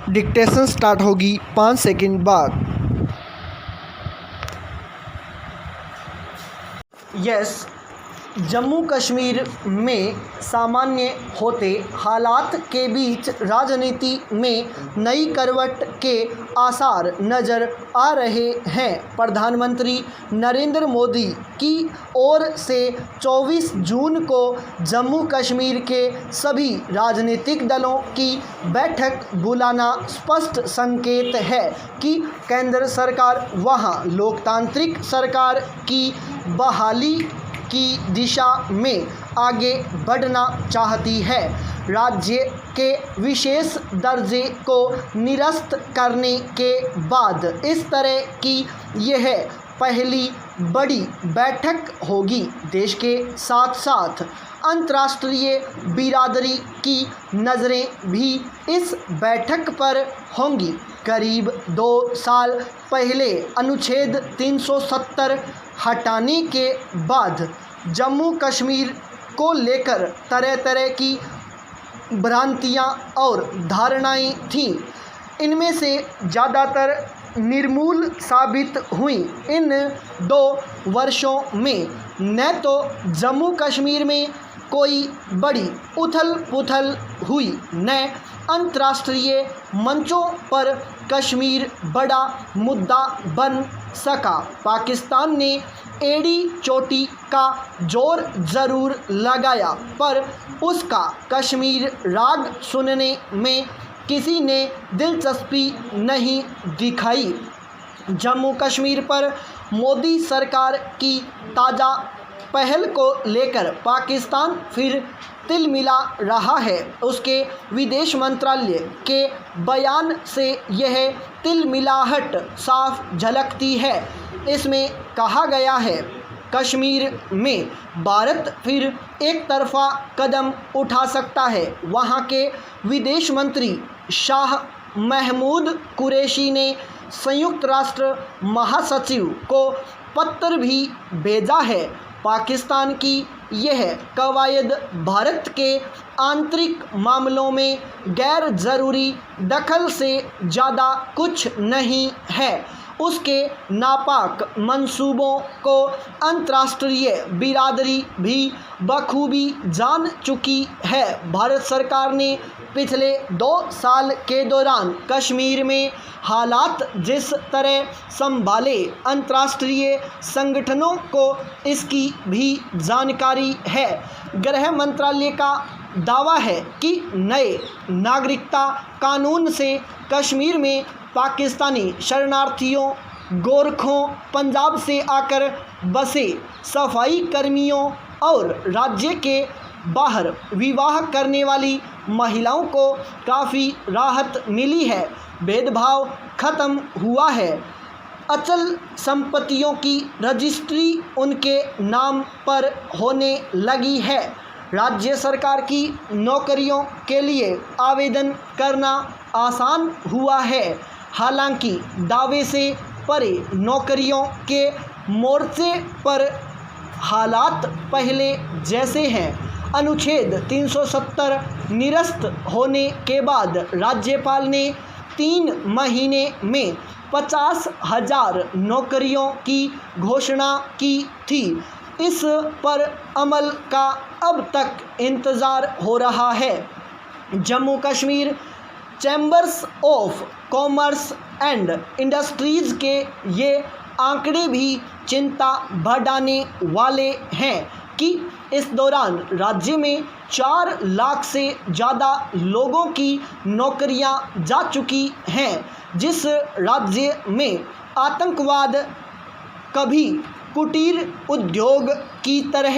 Dictation start होगी 5 second बाद। Yes, Jammu Kashmir में सामान्य होते हालात के बीच राजनीति में नई करवट के आसार नज़र आ रहे हैं। प्रधानमंत्री नरेंद्र मोदी की ओर से 24 जून को जम्मू कश्मीर के सभी राजनीतिक दलों की बैठक बुलाना स्पष्ट संकेत है कि केंद्र सरकार वहां लोकतांत्रिक सरकार की बहाली की दिशा में आगे बढ़ना चाहती है। राज्य के विशेष दर्जे को निरस्त करने के बाद इस तरह की यह पहली बड़ी बैठक होगी। देश के साथ साथ अंतर्राष्ट्रीय बिरादरी की नज़रें भी इस बैठक पर होंगी। करीब 2 साल पहले अनुच्छेद 370 हटाने के बाद जम्मू कश्मीर को लेकर तरह तरह की भ्रांतियां और धारणाएं थीं। इनमें से ज़्यादातर निर्मूल साबित हुई। इन 2 वर्षों में न तो जम्मू कश्मीर में कोई बड़ी उथल पुथल हुई, न अंतर्राष्ट्रीय मंचों पर कश्मीर बड़ा मुद्दा बन सका। पाकिस्तान ने एड़ी चोटी का जोर ज़रूर लगाया, पर उसका कश्मीर राग सुनने में किसी ने दिलचस्पी नहीं दिखाई। जम्मू कश्मीर पर मोदी सरकार की ताज़ा पहल को लेकर पाकिस्तान फिर तिलमिला रहा है। उसके विदेश मंत्रालय के बयान से यह तिलमिलाहट साफ झलकती है। इसमें कहा गया है, कश्मीर में भारत फिर एक तरफा कदम उठा सकता है। वहाँ के विदेश मंत्री शाह महमूद कुरैशी ने संयुक्त राष्ट्र महासचिव को पत्र भी भेजा है। पाकिस्तान की यह कवायद भारत के आंतरिक मामलों में गैर ज़रूरी दखल से ज़्यादा कुछ नहीं है। उसके नापाक मंसूबों को अंतर्राष्ट्रीय बिरादरी भी बखूबी जान चुकी है। भारत सरकार ने पिछले 2 साल के दौरान कश्मीर में हालात जिस तरह संभाले, अंतर्राष्ट्रीय संगठनों को इसकी भी जानकारी है। गृह मंत्रालय का दावा है कि नए नागरिकता कानून से कश्मीर में पाकिस्तानी शरणार्थियों, गोरखों, पंजाब से आकर बसे सफाई कर्मियों और राज्य के बाहर विवाह करने वाली महिलाओं को काफ़ी राहत मिली है। भेदभाव खत्म हुआ है। अचल संपत्तियों की रजिस्ट्री उनके नाम पर होने लगी है। राज्य सरकार की नौकरियों के लिए आवेदन करना आसान हुआ है। हालांकि दावे से परे नौकरियों के मोर्चे पर हालात पहले जैसे हैं। अनुच्छेद 370 निरस्त होने के बाद राज्यपाल ने 3 महीने में 50,000 नौकरियों की घोषणा की थी। इस पर अमल का अब तक इंतज़ार हो रहा है। Jammu Kashmir chambers of commerce and industries के ये आंकड़े भी चिंता बढ़ाने वाले हैं कि इस दौरान राज्य में 4 लाख से ज़्यादा लोगों की नौकरियां जा चुकी हैं। जिस राज्य में आतंकवाद कभी कुटीर उद्योग की तरह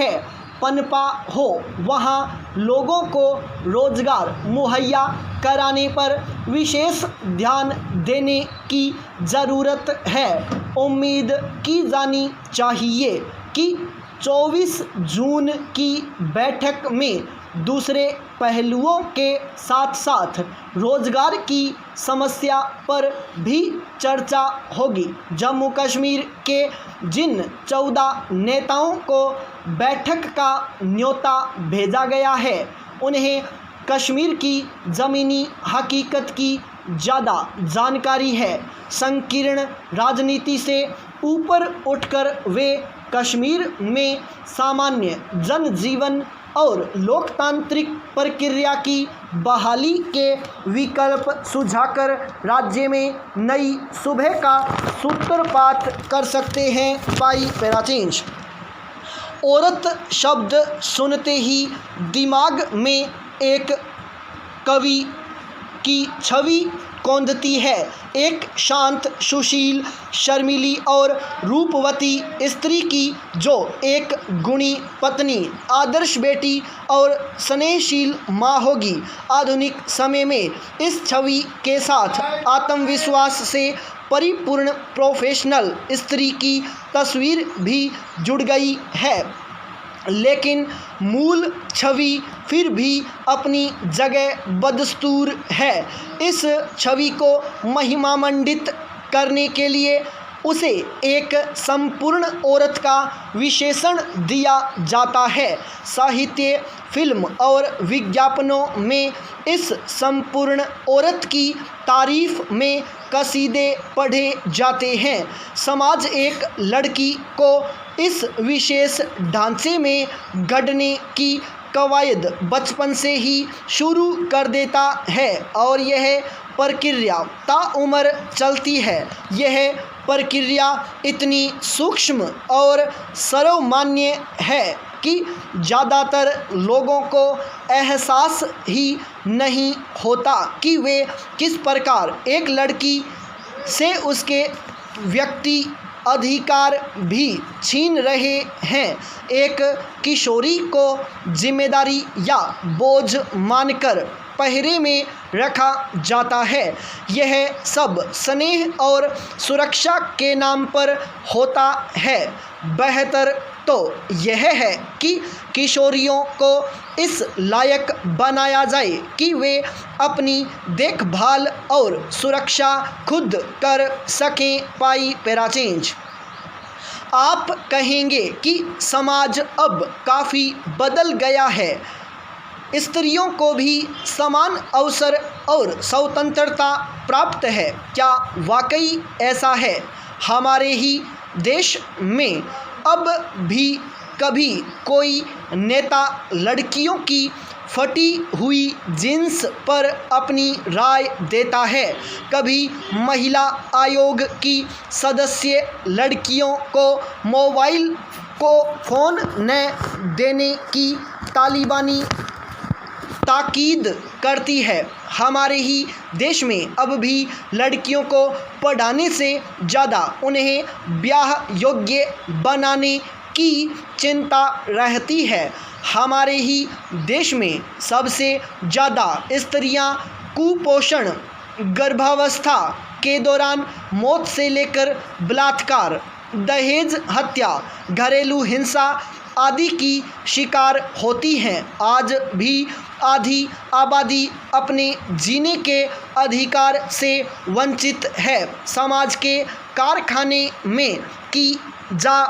पनपा हो, वहाँ लोगों को रोजगार मुहैया कराने पर विशेष ध्यान देने की ज़रूरत है। उम्मीद की जानी चाहिए कि 24 जून की बैठक में दूसरे पहलुओं के साथ साथ रोजगार की समस्या पर भी चर्चा होगी। जम्मू कश्मीर के जिन 14 नेताओं को बैठक का न्योता भेजा गया है, उन्हें कश्मीर की ज़मीनी हकीकत की ज़्यादा जानकारी है। संकीर्ण राजनीति से ऊपर उठकर वे कश्मीर में सामान्य जनजीवन और लोकतांत्रिक प्रक्रिया की बहाली के विकल्प सुझाकर राज्य में नई सुबह का सूत्रपात कर सकते हैं। पाई पैराचेंज। औरत शब्द सुनते ही दिमाग में एक कवि की छवि कौंधती है। एक शांत, सुशील, शर्मीली और रूपवती स्त्री की जो एक गुणी पत्नी, आदर्श बेटी और स्नेहशील माँ होगी। आधुनिक समय में इस छवि के साथ आत्मविश्वास से परिपूर्ण प्रोफेशनल स्त्री की तस्वीर भी जुड़ गई है, लेकिन मूल छवि फिर भी अपनी जगह बदस्तूर है। इस छवि को महिमामंडित करने के लिए उसे एक संपूर्ण औरत का विशेषण दिया जाता है। साहित्य, फिल्म और विज्ञापनों में इस संपूर्ण औरत की तारीफ में कसीदे पढ़े जाते हैं। समाज एक लड़की को इस विशेष ढांचे में गढ़ने की कवायद बचपन से ही शुरू कर देता है और यह प्रक्रिया ताउम्र चलती है। यह प्रक्रिया इतनी सूक्ष्म और सर्वमान्य है कि ज़्यादातर लोगों को एहसास ही नहीं होता कि वे किस प्रकार एक लड़की से उसके व्यक्ति अधिकार भी छीन रहे हैं। एक किशोरी को जिम्मेदारी या बोझ मानकर पहरे में रखा जाता है। यह सब स्नेह और सुरक्षा के नाम पर होता है। बेहतर तो यह है कि किशोरियों को इस लायक बनाया जाए कि वे अपनी देखभाल और सुरक्षा खुद कर सकें। पाई पैराचेंज। आप कहेंगे कि समाज अब काफ़ी बदल गया है, स्त्रियों को भी समान अवसर और स्वतंत्रता प्राप्त है। क्या वाकई ऐसा है? हमारे ही देश में अब भी कभी कोई नेता लड़कियों की फटी हुई जीन्स पर अपनी राय देता है? कभी महिला आयोग की सदस्य लड़कियों को मोबाइल को फ़ोन न देने की तालिबानी ताकीद करती है? हमारे ही देश में अब भी लड़कियों को पढ़ाने से ज़्यादा उन्हें ब्याह योग्य बनाने की चिंता रहती है। हमारे ही देश में सबसे ज़्यादा स्त्रियां कुपोषण, गर्भावस्था के दौरान मौत से लेकर बलात्कार, दहेज हत्या, घरेलू हिंसा आदि की शिकार होती हैं। आज भी आधी आबादी अपने जीने के अधिकार से वंचित है। समाज के कारखाने में की जा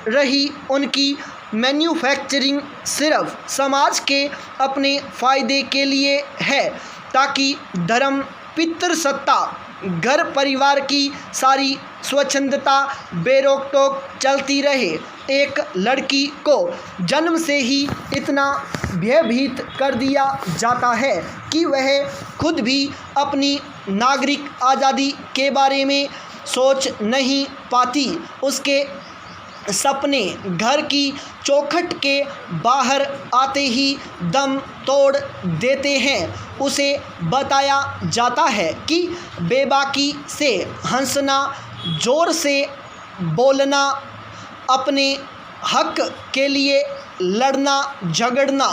रही उनकी मैन्युफैक्चरिंग सिर्फ समाज के अपने फ़ायदे के लिए है, ताकि धर्म, पितृसत्ता, घर परिवार की सारी स्वच्छंदता बेरोक-टोक चलती रहे। एक लड़की को जन्म से ही इतना भयभीत कर दिया जाता है कि वह खुद भी अपनी नागरिक आज़ादी के बारे में सोच नहीं पाती। उसके सपने घर की चौखट के बाहर आते ही दम तोड़ देते हैं। उसे बताया जाता है कि बेबाकी से हंसना, ज़ोर से बोलना, अपने हक के लिए लड़ना झगड़ना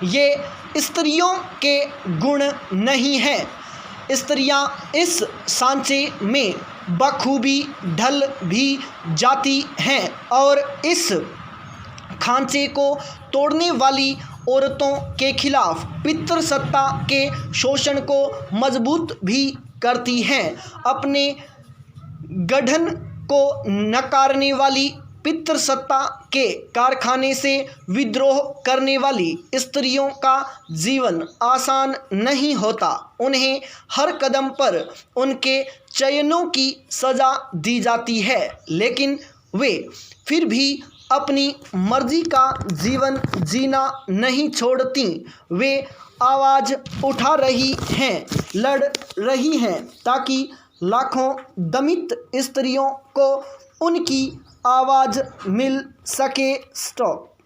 ये स्त्रियों के गुण नहीं हैं। स्त्रियां इस सांचे में बखूबी ढल भी जाती हैं और इस खांचे को तोड़ने वाली औरतों के खिलाफ पितृसत्ता के शोषण को मजबूत भी करती हैं। अपने गठन को नकारने वाली पितृसत्ता के कारखाने से विद्रोह करने वाली स्त्रियों का जीवन आसान नहीं होता। उन्हें हर कदम पर उनके चयनों की सज़ा दी जाती है, लेकिन वे फिर भी अपनी मर्जी का जीवन जीना नहीं छोड़ती। वे आवाज़ उठा रही हैं, लड़ रही हैं ताकि लाखों दमित स्त्रियों को उनकी आवाज़ मिल सके। स्टॉप।